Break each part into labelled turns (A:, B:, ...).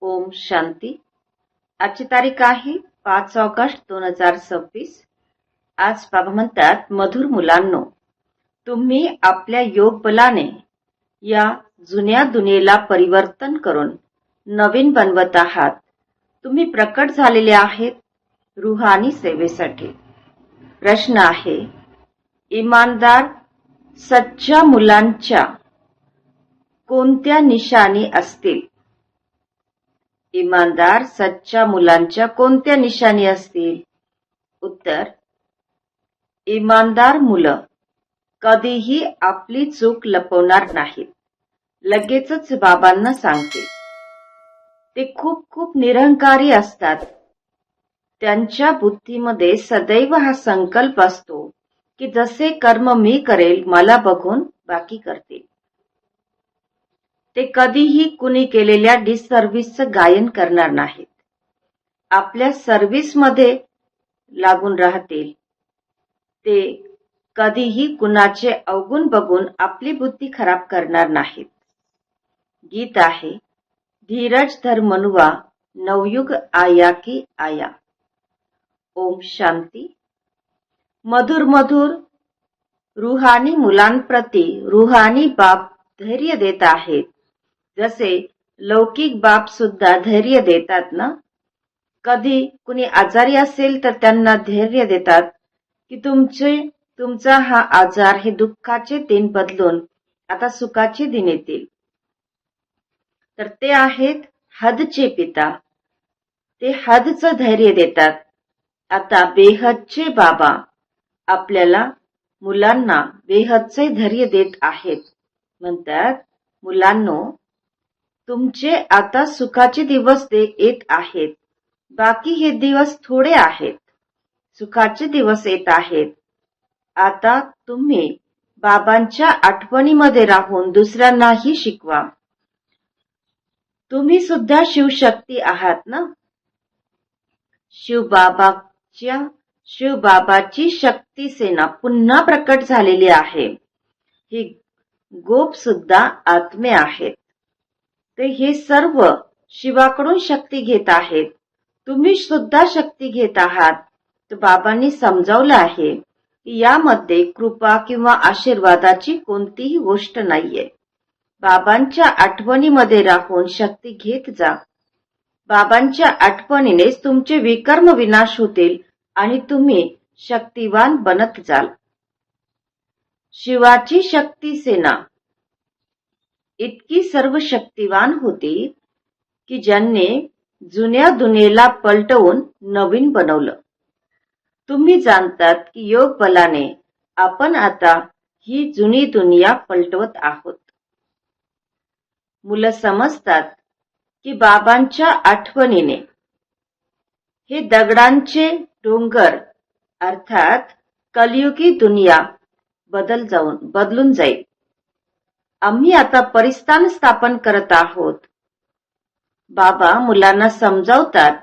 A: ओम शांती. आजची तारीख आहे 5 ऑगस्ट 2026. आज बाबा म्हणतात, मधुर मुलांनो, तुम्ही आपल्या योग बलाने या जुन्या दुनियेला परिवर्तन करून नवीन बनवत आहात. तुम्ही प्रकट झालेले आहेत रूहानी सेवेसाठी. प्रश्न आहे, इमानदार सच्च्या मुलांच्या कोणत्या निशाणी असतील? इमानदार सच्च्या मुलांच्या कोणत्या निशाणी असतील? उत्तर, इमानदार मुलं कधीही आपली चूक लपवणार नाहीत. लगेचच बाबांना सांगतील. ते खूप खूप निरहंकारी असतात. त्यांच्या बुद्धीमध्ये सदैव हा संकल्प असतो की जसे कर्म मी करेल मला बघून बाकी करतील. ते कधीही कुणी केलेल्या डिससर्व्हिसचं गायन करणार नाहीत. आपल्या सर्व्हिसमध्ये लागून राहतील. ते कधीही कुणाचे अवगुण बघून आपली बुद्धी खराब करणार नाहीत. गीत आहे, धीरज धर मनुआ, नवयुग आया की आया. ओम शांती. मधुर मधुर रूहानी मुलांप्रती रूहानी बाप धैर्य देत आहेत. जसे लौकिक बाप सुद्धा धैर्य देतात ना. कधी कुणी आजारी असेल तर त्यांना धैर्य देतात की तुमचा हा आजार हे दुःखाचे दिन बदलून आता सुखाचे दिन येतील. तर ते आहेत हदचे पिता. ते हदचं धैर्य देतात. आता बेहदचे बाबा आपल्याला मुलांना बेहदचे धैर्य देत आहेत. म्हणतात, मुलांनो, तुमचे आता सुखाचे दिवस येत आहेत. बाकी हे दिवस थोडे आहेत. सुखाचे दिवस येत आहेत. आता तुम्ही बाबांच्या आठवणीमध्ये राहून दुसऱ्यांनाही शिकवा. तुम्ही सुद्धा शिवशक्ती आहात ना. शिवबाबाची शक्ती सेना पुन्हा प्रकट झालेली आहे. ही गोप सुद्धा आत्मे आहेत. ते हे सर्व शिवाकडून शक्ती घेत आहेत. तुम्ही सुद्धा शक्ती घेत आहात. तर बाबांनी समजावलं आहे की यामध्ये कृपा किंवा आशीर्वादाची कोणतीही गोष्ट नाहीये. बाबांच्या आठवणीमध्ये राहून शक्ती घेत जा. बाबांच्या आठवणीनेच तुमचे विकर्म विनाश होतील आणि तुम्ही शक्तिवान बनत जाल. शिवाची शक्ती सेना इतकी सर्व शक्तिवान होती की ज्यांनी जुन्या दुनियेला पलटवून नवीन बनवलं. तुम्ही जाणतात की योग बलाने आपण आता ही जुनी दुनिया पलटवत आहोत. मुलं समजतात की बाबांच्या आठवणीने हे दगडांचे डोंगर अर्थात कलियुगी दुनिया बदलून जाईल. आम्ही आता परिस्थान स्थापन करत आहोत. बाबा मुलांना समजावतात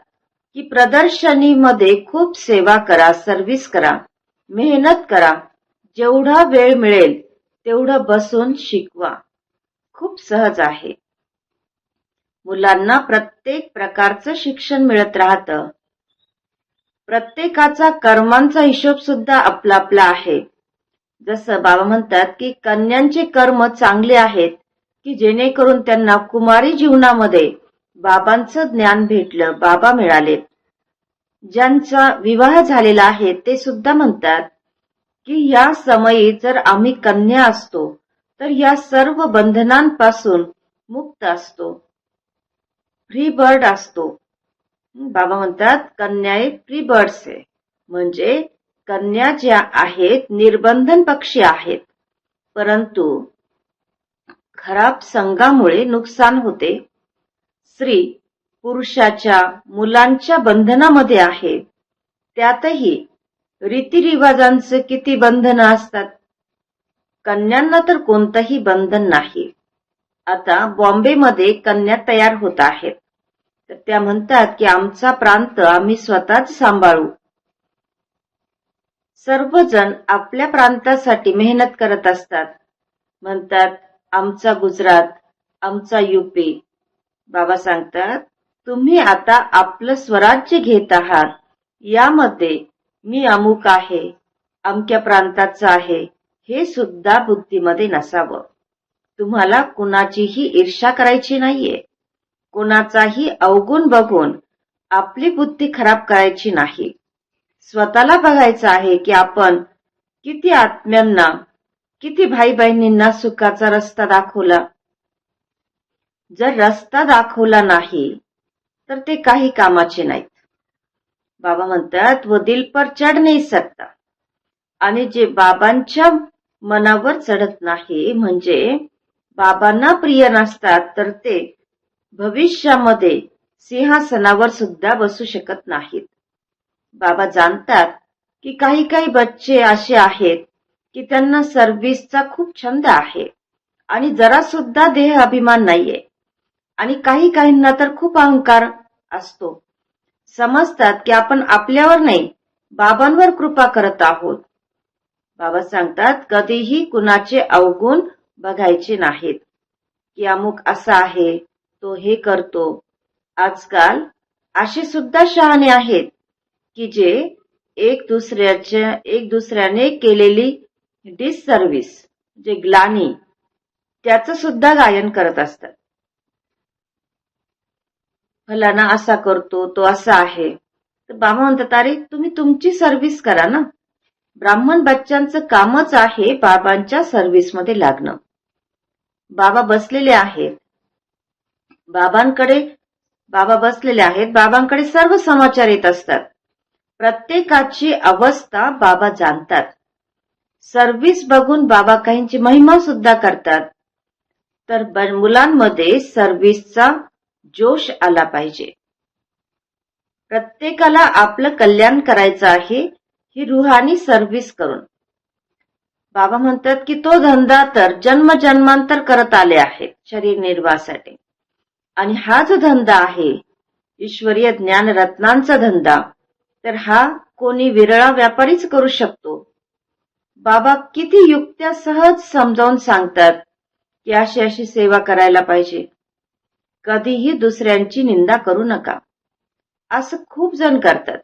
A: की प्रदर्शनीमध्ये खूप सेवा करा, सर्व्हिस करा, मेहनत करा. जेवढा वेळ मिळेल तेवढं बसून शिकवा. खूप सहज आहे. मुलांना प्रत्येक प्रकारचं शिक्षण मिळत राहतं. प्रत्येकाचा कर्मांचा हिशोब सुद्धा आपला आपला आहे. जसं बाबा म्हणतात की कन्यांचे कर्म चांगले आहेत की जेणेकरून त्यांना कुमारी जीवनामध्ये बाबांचं ज्ञान भेटलं, बाबा मिळाले. ज्यांचा विवाह झालेला आहे ते सुद्धा म्हणतात की या समयी जर आम्ही कन्या असतो तर या सर्व बंधनांपासून मुक्त असतो, फ्री बर्ड असतो. बाबा म्हणतात कन्या एक फ्री बर्ड्स आहे. म्हणजे कन्या ज्या आहेत निर्बंधन पक्षी आहेत. परंतु खराब संगामुळे नुकसान होते. स्त्री पुरुषाच्या मुलांच्या बंधनामध्ये आहे. त्यातही रीतिरिवाजांचे किती बंधन असतात. कन्यांना तर कोणतंही बंधन नाही. आता बॉम्बेमध्ये कन्या तयार होत आहेत. तर त्या म्हणतात की आमचा प्रांत आम्ही स्वतःच सांभाळू. सर्वजण आपल्या प्रांतासाठी मेहनत करत असतात. म्हणतात आमचा गुजरात, आमचा यूपी. बाबा सांगतात तुम्ही आता आपलं स्वराज्य घेत आहात, यामध्ये मी अमुक आहे, अमक्या प्रांताचा आहे, हे सुद्धा बुद्धीमध्ये नसावं. तुम्हाला कुणाचीही ईर्ष्या करायची नाहीये. कोणाचाही अवगुण बघून आपली बुद्धी खराब करायची नाही. स्वतःला बघायचं आहे की आपण किती आत्म्यांना, किती भाई बहिणींना सुखाचा रस्ता दाखवला. जर रस्ता दाखवला नाही तर ते काही कामाचे नाहीत. बाबा म्हणतात, वो दिल पर चढ नाही सकता. आणि जे बाबांच्या मनावर चढत नाही, म्हणजे बाबांना प्रिय नसतात, तर ते भविष्यामध्ये सिंहासनावर सुद्धा बसू शकत नाहीत. बाबा जाणतात की काही काही बच्चे असे आहेत की त्यांना सर्व्हिसचा खूप छंद आहे आणि जरा सुद्धा देह अभिमान नाहीये, आणि काही काहींना तर खूप अहंकार असतो. समजतात की आपण आपल्यावर नाही, बाबांवर कृपा करत आहोत. बाबा सांगतात, कधीही कुणाचे अवगुण बघायचे नाहीत की अमुक असा आहे, तो हे करतो. आजकाल असे सुद्धा शहाणे आहेत की जे एक दुसऱ्याने केलेली डिससर्व्हिस, जे ग्लानी, त्याचं सुद्धा गायन करत असतात. फलाना असा करतो, तो असा आहे. तर बाबा म्हणतात, अरे तुम्ही तुमची सर्व्हिस करा ना. ब्राह्मण बच्चांचं कामच आहे बाबांच्या सर्व्हिसमध्ये लागणं. बाबा बसलेले आहेत, बाबा बसलेले आहेत, बाबांकडे सर्व समाचार येत असतात. प्रत्येकाची अवस्था बाबा जाणतात. सर्व्हिस बघून बाबा काहींची महिमा सुद्धा करतात. तर मुलांमध्ये सर्व्हिसचा जोश आला पाहिजे. प्रत्येकाला आपलं कल्याण करायचं आहे, ही रुहानी सर्व्हिस करून. बाबा म्हणतात की तो धंदा तर जन्मजन्मांतर करत आले आहेत शरीर निर्वाहासाठी, आणि हा जो धंदा आहे ईश्वरीय ज्ञान रत्नांचा धंदा, तर हा कोणी विरळा व्यापारीच करू शकतो. बाबा किती युक्त्या सहज समजावून सांगतात की अशी अशी सेवा करायला पाहिजे. कधीही दुसऱ्यांची निंदा करू नका. असं खूप जण करतात.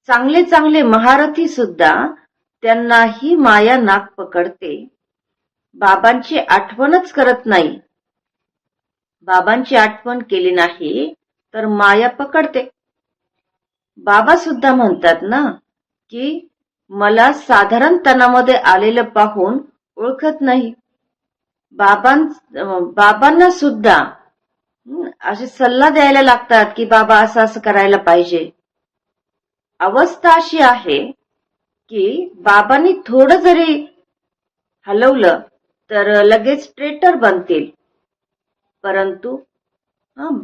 A: चांगले चांगले महारथी सुद्धा त्यांनाही माया नाक पकडते. बाबांची आठवणच करत नाही. बाबांची आठवण केली नाही तर माया पकडते. बाबा सुद्धा म्हणतात ना की मला साधारणतनामध्ये आलेलं पाहून ओळखत नाही. बाबांना सुद्धा असे सल्ला द्यायला लागतात की बाबा असं असं करायला पाहिजे. अवस्था अशी आहे की बाबांनी थोडं जरी हलवलं तर लगेच ट्रेटर बनतील. परंतु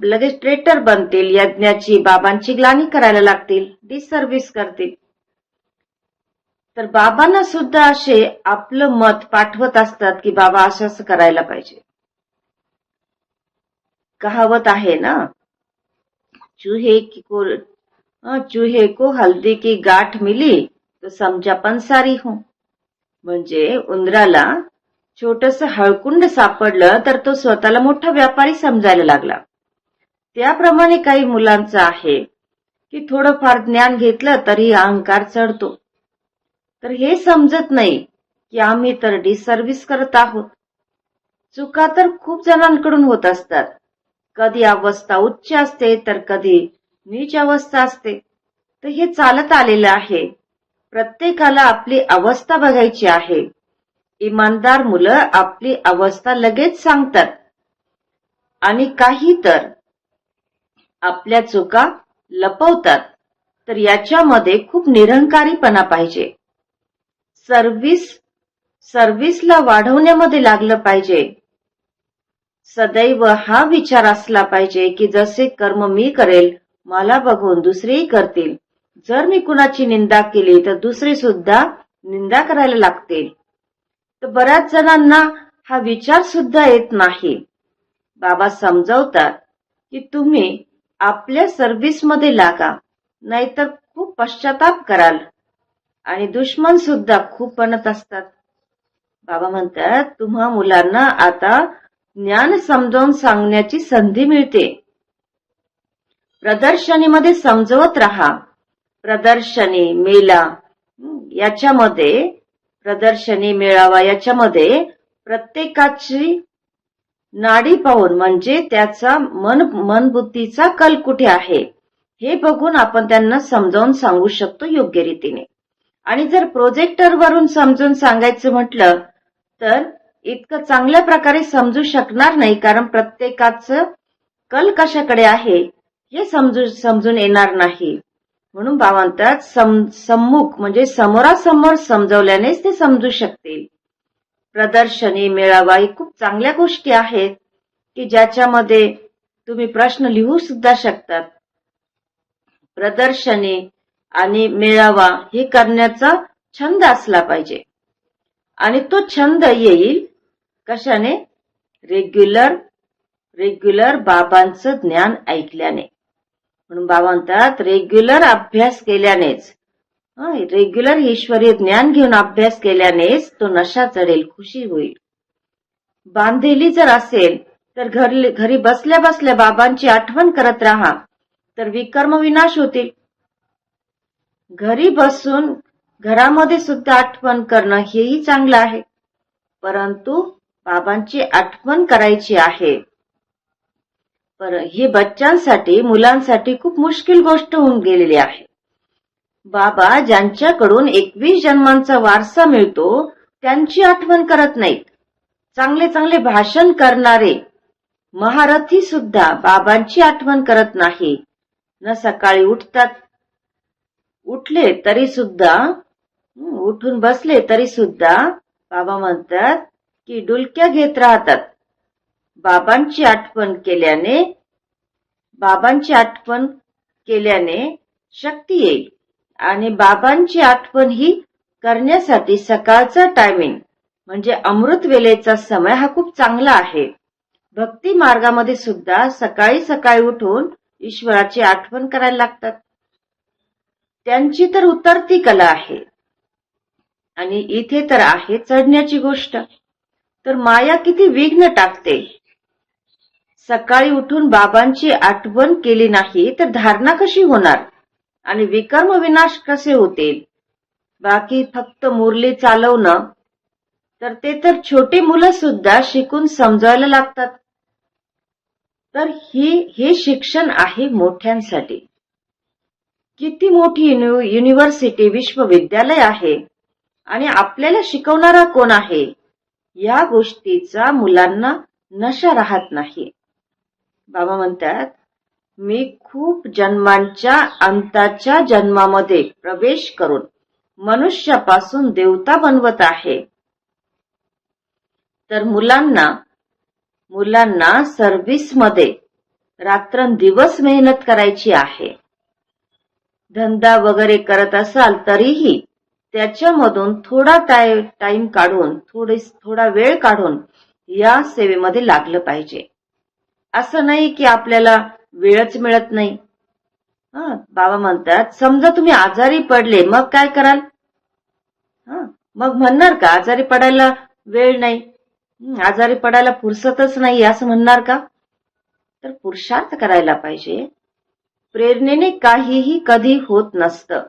A: लगेच ट्रेटर बनतील, यज्ञाची बाबांची ग्लानी करायला लागतील, डिससर्व्हिस करतील. तर बाबांना सुद्धा असे आपलं मत पाठवत असतात की बाबा असं असं करायला पाहिजे. कहावत आहे ना, चूहे को हल्दी की गाठ मिली तो समजा पंसारी हूं. म्हणजे उंदराला छोटस हळकुंड सापडलं तर तो स्वतःला मोठा व्यापारी समजायला लागला. त्याप्रमाणे काही मुलांचं आहे की थोडंफार ज्ञान घेतलं तरी अहंकार चढतो. तर हे समजत नाही की आम्ही तर डिससर्व्हिस करत आहोत. चुका तर खूप जणांकडून होत असतात. कधी अवस्था उच्च असते तर कधी नीच अवस्था असते. तर हे चालत आलेलं आहे. प्रत्येकाला आपली अवस्था बघायची आहे. इमानदार मुलं आपली अवस्था लगेच सांगतात, आणि काही तर आपल्या चुका लपवतात. तर याच्यामध्ये खूप निरंकारीपणा पाहिजे. सर्व्हिसला वाढवण्यामध्ये लागलं पाहिजे. सदैव हा विचार असला पाहिजे की जसे कर्म मी करेल मला बघून दुसरेही करतील. जर मी कुणाची निंदा केली तर दुसरे सुद्धा निंदा करायला लागतील. तर बऱ्याच जणांना हा विचार सुद्धा येत नाही. बाबा समजावतात की तुम्ही आपल्या सर्व्हिसमध्ये लागा, नाहीतर खूप पश्चाताप कराल. आणि दुश्मन सुद्धा खूप बनत असतात. बाबा म्हणतात, तुम्हा मुलांना आता ज्ञान समजावून सांगण्याची संधी मिळते. प्रदर्शनीमध्ये समजवत राहा. प्रदर्शनी, मेला याच्यामध्ये, प्रदर्शनी, मेळावा याच्यामध्ये प्रत्येकाची नाडी पाहून, म्हणजे त्याचा मनबुद्धीचा कल कुठे आहे हे बघून आपण त्यांना समजावून सांगू शकतो योग्य रीतीने. आणि जर प्रोजेक्टर वरून समजून सांगायचं म्हटलं तर इतकं चांगल्या प्रकारे समजू शकणार नाही, कारण प्रत्येकाचं कल कशाकडे आहे हे समजून येणार नाही. म्हणून भावांतात सम्मुख म्हणजे समोरासमोर समजवल्यानेच ते समजू शकतील. प्रदर्शनी, मेळावा ही खूप चांगल्या गोष्टी आहेत की ज्याच्यामध्ये तुम्ही प्रश्न लिहू सुद्धा शकतात. प्रदर्शनी आणि मेळावा हे करण्याचा छंद असला पाहिजे. आणि तो छंद येईल कशाने? रेग्युलर बाबांचं ज्ञान ऐकल्याने. म्हणून बाबा म्हणतात रेग्युलर अभ्यास केल्यानेच, रेग्युलर ईश्वरी ज्ञान घेऊन अभ्यास केल्यानेच तो नशा चढेल, खुशी होईल. बांधलेली जर असेल तर घरी बसल्या बसल्या बाबांची आठवण करत राहा, तर विकर्म विनाश होतील. घरी बसून घरामध्ये सुद्धा आठवण करणं हेही चांगलं आहे, परंतु बाबांची आठवण करायची आहे. ही बच्चांसाठी, मुलांसाठी खूप मुश्किल गोष्ट होऊन गेलेली आहे. बाबा ज्यांच्याकडून 21 जन्मांचा वारसा मिळतो त्यांची आठवण करत नाहीत. चांगले चांगले भाषण करणारे महारथी सुद्धा बाबांची आठवण करत नाही. न सकाळी उठले तरी सुद्धा, उठून बसले तरी सुद्धा बाबा म्हणतात की डुलक्या घेत राहतात. बाबांची आठवण केल्याने शक्ती येईल. आणि बाबांची आठवण ही करण्यासाठी सकाळचा टायमिंग म्हणजे अमृत वेळेचा समय हा खूप चांगला आहे. भक्ती मार्गामध्ये सुद्धा सकाळी सकाळी उठून ईश्वराची आठवण करायला लागतात. त्यांची तर उतरती कला आहे. आणि इथे तर आहे चढण्याची गोष्ट. तर माया किती विघ्न टाकते. सकाळी उठून बाबांची आठवण केली नाही तर धारणा कशी होणार आणि विकर्म विनाश कसे होतील? बाकी फक्त मुरली चालवणं, तर ते तर छोटी मुलं सुद्धा शिकून समजायला लागतात. तर हे शिक्षण आहे मोठ्यांसाठी. किती मोठी युनिव्हर्सिटी, विश्वविद्यालय आहे आणि आपल्याला शिकवणारा कोण आहे या गोष्टीचा मुलांना नशा राहत नाही. बाबा म्हणतात मी खूप जन्मांच्या अंताच्या जन्मामध्ये प्रवेश करून मनुष्यापासून देवता बनवत आहे. तर मुलांना सर्व्हिसमध्ये रात्रंदिवस मेहनत करायची आहे. धंदा वगैरे करत असाल तरीही त्याच्यामधून थोडा टाइम काढून, थोडा वेळ काढून या सेवेमध्ये लागलं पाहिजे. असं नाही की आपल्याला वेळच मिळत नाही. बाबा म्हणतात समजा तुम्ही आजारी पडले मग काय कराल? मग म्हणणार का आजारी पडायला वेळ नाही, आजारी पडायला फुरसतच नाही असं म्हणणार का? तर पुरुषार्थ करायला पाहिजे. प्रेरणेने काहीही कधी होत नसतं.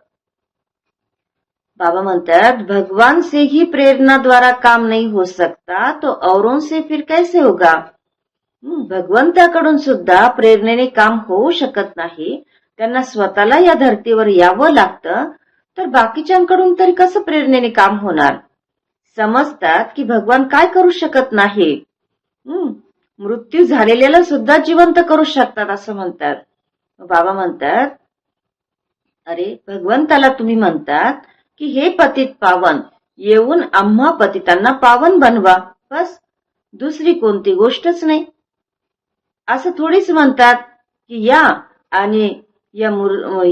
A: बाबा म्हणतात भगवान से ही प्रेरणा द्वारा काम नहीं हो सकता तो औरों से फिर कैसे होगा. भगवंताकडून सुद्धा प्रेरणेने काम होऊ शकत नाही. त्यांना स्वतःला या धर्तीवर यावं लागतं, तर बाकीच्यांकडून तरी कसं प्रेरणेने काम होणार? समजतात की भगवान काय करू शकत नाही. मृत्यू झालेल्याला सुद्धा जिवंत करू शकतात असं म्हणतात. बाबा म्हणतात अरे भगवंताला तुम्ही म्हणतात की हे पतित पावन येऊन आम्हा पतितांना पावन बनवा, बस दुसरी कोणती गोष्टच नाही. असं थोडीच म्हणतात की या आणि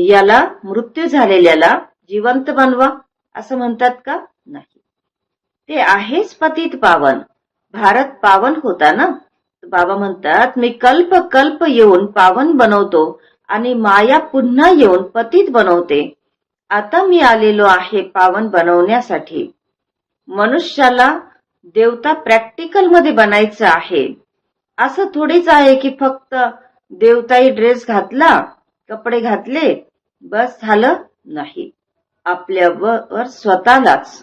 A: याला मृत्यू झालेल्याला जिवंत बनवा असं म्हणतात का? नाही. ते आहेच पतित पावन. भारत पावन होता ना. बाबा म्हणतात मी कल्प येऊन पावन बनवतो आणि माया पुन्हा येऊन पतित बनवते. आता मी आलेलो आहे पावन बनवण्यासाठी. मनुष्याला देवता प्रॅक्टिकल मध्ये बनायचं आहे. असं थोडीच आहे की फक्त देवताई ड्रेस घातला कपडे घातले बस झालं नाही. आपल्यावर स्वतःलाच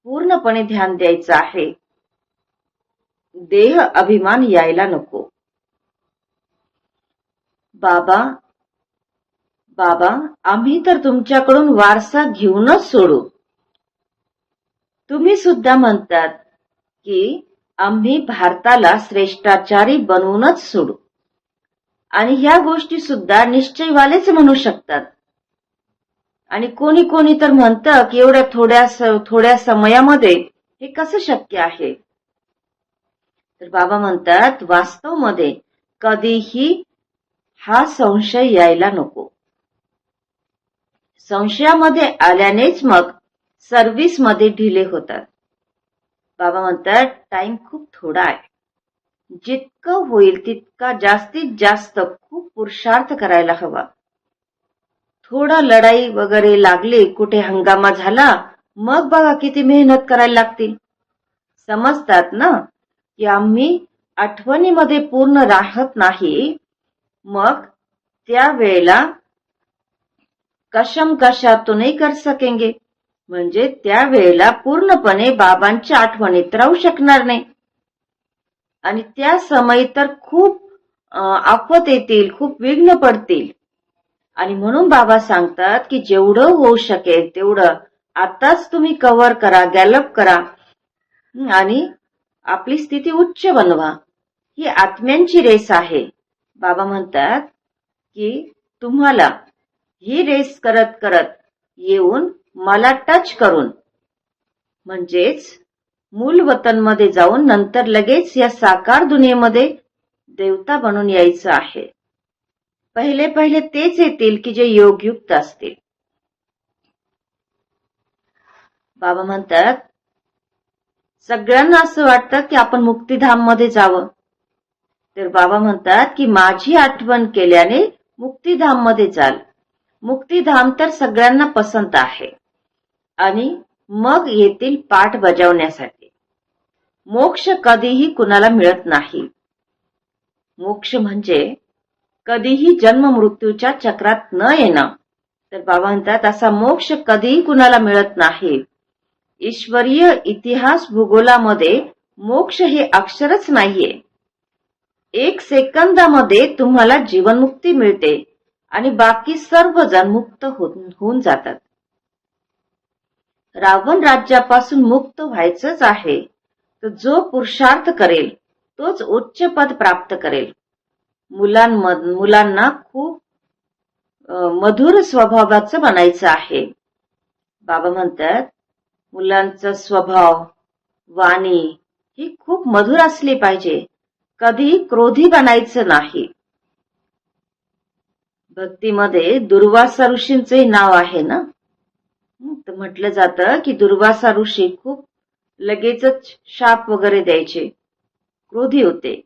A: पूर्णपणे ध्यान द्यायचं आहे. देह अभिमान यायला नको. बाबा आम्ही तर तुमच्याकडून वारसा घेऊनच सोडू. तुम्ही सुद्धा म्हणतात की आम्ही भारताला श्रेष्ठाचारी बनवूनच सोडू. आणि ह्या गोष्टी सुद्धा निश्चयवालेच म्हणू शकतात. आणि कोणी कोणी तर म्हणतं की एवढ्या थोड्या समयामध्ये हे कसं शक्य आहे. तर बाबा म्हणतात वास्तवमध्ये कधीही हा संशय यायला नको. संशयामध्ये आल्यानेच मग सर्व्हिसमध्ये ढिले होतात. बाबा म्हणतात टाइम खूप थोडा आहे. जितकं होईल तितका जास्तीत जास्त खूप पुरुषार्थ करायला हवा. थोडा लढाई वगैरे लागली, कुठे हंगामा झाला, मग बघा किती मेहनत करायला लागतील. समजतात ना की आम्ही आठवणीमध्ये पूर्ण राहत नाही. मग त्यावेळेला कशम कशा तो नाही कर सकेंगे. म्हणजे त्यावेळेला पूर्णपणे बाबांच्या आठवणीत राहू शकणार नाही. आणि त्या समयी तर खूप आफत येतील, खूप विघ्न पडतील. आणि म्हणून बाबा सांगतात की जेवढं होऊ शकेल तेवढं आताच तुम्ही कव्हर करा, गॅलप करा आणि आपली स्थिती उच्च बनवा. ही आत्म्यांची रेस आहे. बाबा म्हणतात की तुम्हाला ही रेस करत करत येऊन मला टच करून म्हणजेच मूल वतनमध्ये जाऊन नंतर लगेच या साकार दुनियेमध्ये देवता बनून यायचं आहे. पहिले पहिले तेच येतील की जे योगयुक्त असतील. बाबा म्हणतात सगळ्यांना असं वाटतं की आपण मुक्तिधाम मध्ये जावं. तर बाबा म्हणतात की माझी आठवण केल्याने मुक्तिधाम मध्ये जाल. मुक्तिधाम तर सगळ्यांना पसंत आहे. आणि मग येतील पाठ बजावण्यासाठी. मोक्ष कधीही कुणाला मिळत नाही. मोक्ष म्हणजे कधीही जन्म मृत्यूच्या चक्रात न येणं. तर बाबा म्हणतात असा मोक्ष कधीही कुणाला मिळत नाही. ईश्वरीय इतिहास भूगोलामध्ये मोक्ष हे अक्षरच नाहीये. 1 सेकंदामध्ये तुम्हाला जीवनमुक्ती मिळते आणि बाकी सर्वजण मुक्त होऊन जातात. रावण राज्यापासून मुक्त व्हायचंच आहे. तर जो पुरुषार्थ करेल तोच उच्च पद प्राप्त करेल. मुलांना खूप मधुर स्वभावाचं बनायचं आहे. बाबा म्हणतात मुलांचा स्वभाव, वाणी ही खूप मधुर असली पाहिजे. कधी क्रोधी बनायचं नाही. भक्तीमध्ये दुर्वासा ऋषींचे नाव आहे ना. तर म्हटलं जातं की दुर्वासा ऋषी खूप लगेचच शाप वगैरे द्यायचे, क्रोधी होते.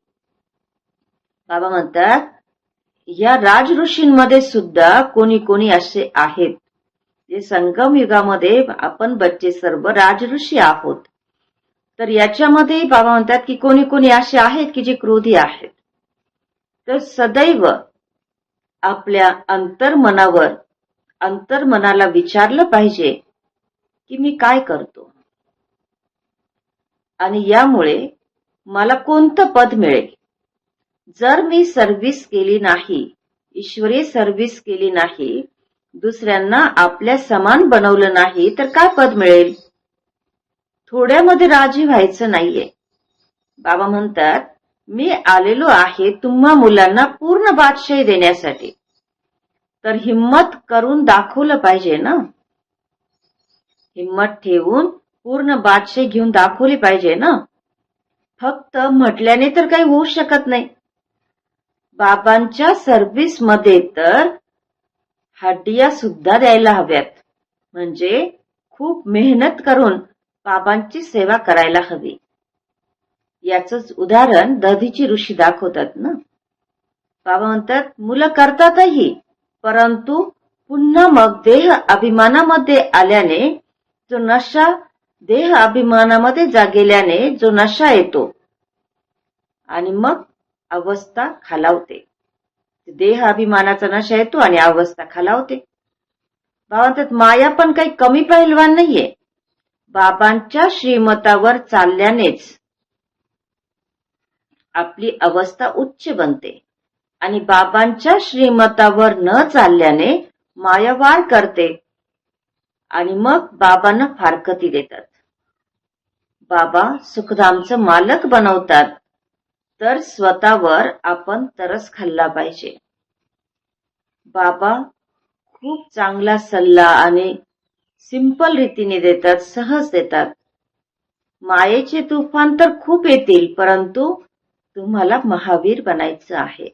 A: बाबा म्हणतात या राज ऋषींमध्ये सुद्धा कोणी कोणी असे आहेत जे संगम युगामध्ये आपण बच्चे सर्व राज ऋषी आहोत. तर याच्यामध्ये बाबा म्हणतात की कोणी कोणी असे आहेत की जे क्रोधी आहेत. तर सदैव आपल्या अंतर्मनाला विचारलं पाहिजे की मी काय करतो आणि यामुळे मला कोणतं पद मिळेल. जर मी सर्व्हिस केली नाही, ईश्वरीय सर्व्हिस केली नाही, दुसऱ्यांना आपल्या समान बनवलं नाही तर काय पद मिळेल. थोड्यामध्ये राजी व्हायचं नाहीये. बाबा म्हणतात मी आलेलो आहे तुम्हा मुलांना पूर्ण बादशाही देण्यासाठी. तर हिम्मत करून दाखवलं पाहिजे ना. हिम्मत ठेवून पूर्ण बादशाही घेऊन दाखवली पाहिजे ना. फक्त म्हटल्याने तर काही होऊ शकत नाही. बाबांच्या सर्व्हिस मध्ये तर हड्डिया सुद्धा द्यायला हव्यात. म्हणजे खूप मेहनत करून बाबांची सेवा करायला हवी. याचंच उदाहरण दधीची ऋषी दाखवतात ना. बाबा म्हणतात मुलं करतातही, परंतु पुन्हा मग देह अभिमानामध्ये आल्याने जो नशा, देह अभिमानामध्ये गेल्याने जो नशा येतो आणि मग अवस्था खालावते. देह अभिमानाचा नशा येतो आणि अवस्था खालावते. बाबा म्हणतात माया पण काही कमी पैलवान नाहीये. बाबांच्या श्रीमतावर चालल्यानेच आपली अवस्था उच्च बनते आणि बाबांच्या श्रीमतावर न चालल्याने माया वाढ करते आणि मग बाबांना फारकती देतात. बाबा सुखधामचं मालक बनवतात, तर स्वतःवर आपण तरस खाल्ला पाहिजे. बाबा खूप चांगला सल्ला आणि सिंपल रीतीने देतात, सहज देतात. मायेचे तुफान तर खूप येतील, परंतु तुम्हाला महावीर बनायचं आहे.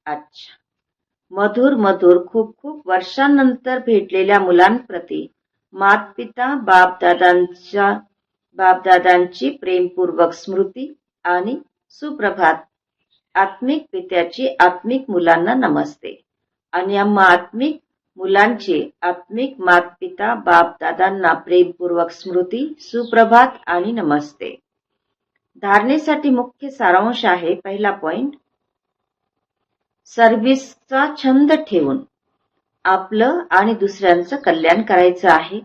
A: अच्छा, मधुर मधुर खूप खूप वर्षांनंतर भेटलेल्या मुलांप्रती मातपिता बापदादांची प्रेमपूर्वक स्मृती आणि सुप्रभात. आत्मिक पित्याची आत्मिक मुलांना नमस्ते आणि आम्हा आत्मिक मुलांची आत्मिक मातपिता बापदादांना प्रेमपूर्वक स्मृती, सुप्रभात आणि नमस्ते. धारणेसाठी मुख्य सारांश आहे. पहिला पॉइंट, सर्व्हिसचा छंद ठेवून आपलं आणि दुसऱ्यांचं कल्याण करायचं आहे.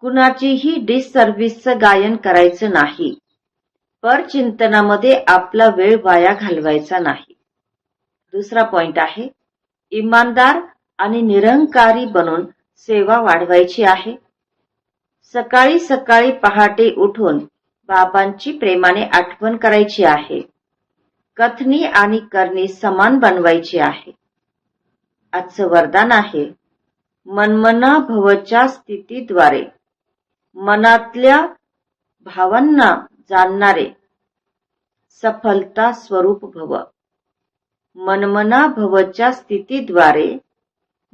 A: कुणाचीही डिससर्व्हिसचं गायन करायचं नाही. परचिंतनामध्ये आपला वेळ वाया घालवायचा नाही. दुसरा पॉइंट आहे, इमानदार आणि निरंकारी बनून सेवा वाढवायची आहे. सकाळी सकाळी पहाटे उठून बाबांची प्रेमाने आठवण करायची आहे. कथनी आणि करणी समान बनवायची आहे. आजचं वरदान आहे, मनमना भवच्या स्थितीद्वारे मनातल्या भावांना जाणणारे सफलता स्वरूप भव. मनमना भवच्या स्थितीद्वारे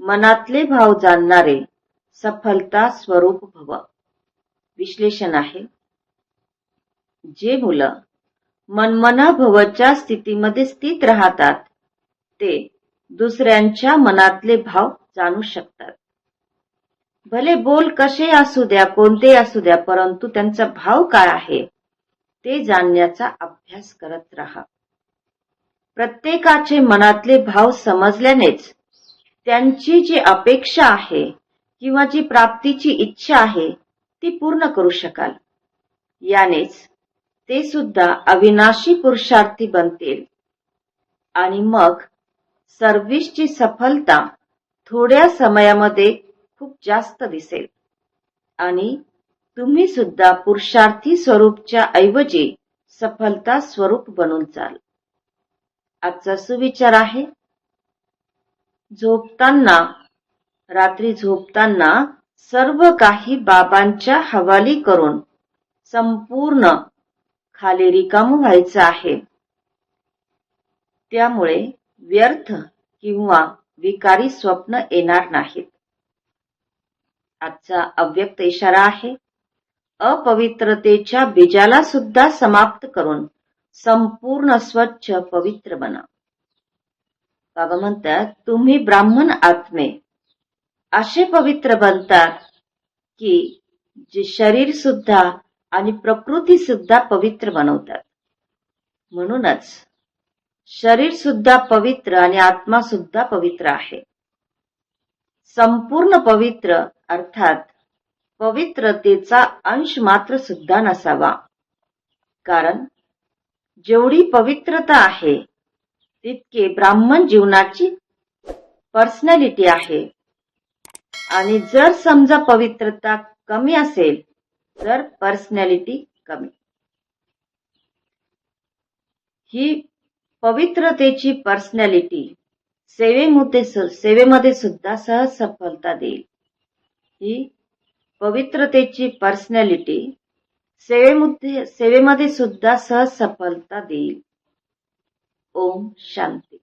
A: मनातले भाव जाणणारे सफलता स्वरूप भव. विश्लेषण आहे, जे मुलं मनमना भवच्या स्थितीमध्ये स्थित राहतात ते दुसऱ्यांच्या मनातले भाव जाणू शकतात. भले बोल कसे असू द्या, कोणते असू द्या, परंतु त्यांचा भाव काय आहे ते जाणण्याचा अभ्यास करत राहा. प्रत्येकाचे मनातले भाव समजल्यानेच त्यांची जी अपेक्षा आहे किंवा जी प्राप्तीची इच्छा आहे ती पूर्ण करू शकाल. यानेच ते सुद्धा अविनाशी पुरुषार्थी बनतील आणि मग सर्व्हिसची सफलता थोड्या समयामध्ये खूप जास्त दिसेल आणि तुम्ही सुद्धा पुरुषार्थी स्वरूपच्या ऐवजी सफलता स्वरूप बनून जाल. आजचा सुविचार आहे, रात्री झोपताना सर्व काही बाबांच्या हवाली करून संपूर्ण खाली रिकामं व्हायचं आहे. त्यामुळे व्यर्थ किंवा विकारी स्वप्न येणार नाहीत. आजचा अव्यक्त इशारा आहे, अपवित्रतेच्या बीजाला सुद्धा समाप्त करून संपूर्ण स्वच्छ पवित्र बना. बाबा म्हणतात, तुम्ही ब्राह्मण आत्मे असे पवित्र बनतात की जे शरीर सुद्धा आणि प्रकृती सुद्धा पवित्र बनवतात. म्हणूनच शरीर सुद्धा पवित्र आणि आत्मा सुद्धा पवित्र आहे. संपूर्ण पवित्र अर्थात पवित्रतेचा अंश मात्र सुद्धा नसावा. कारण जेवढी पवित्रता आहे तितके ब्राह्मण जीवनाची पर्सनॅलिटी आहे. आणि जर समजा पवित्रता कमी असेल तर पर्सनॅलिटी कमी. ही पवित्रतेची पर्सनॅलिटी सेवेमध्ये सुद्धा सहज सफलता देईल. ही पवित्रतेची पर्सनॅलिटी सेवेमध्ये सुद्धा सहज सफलता देईल. ओम शांती.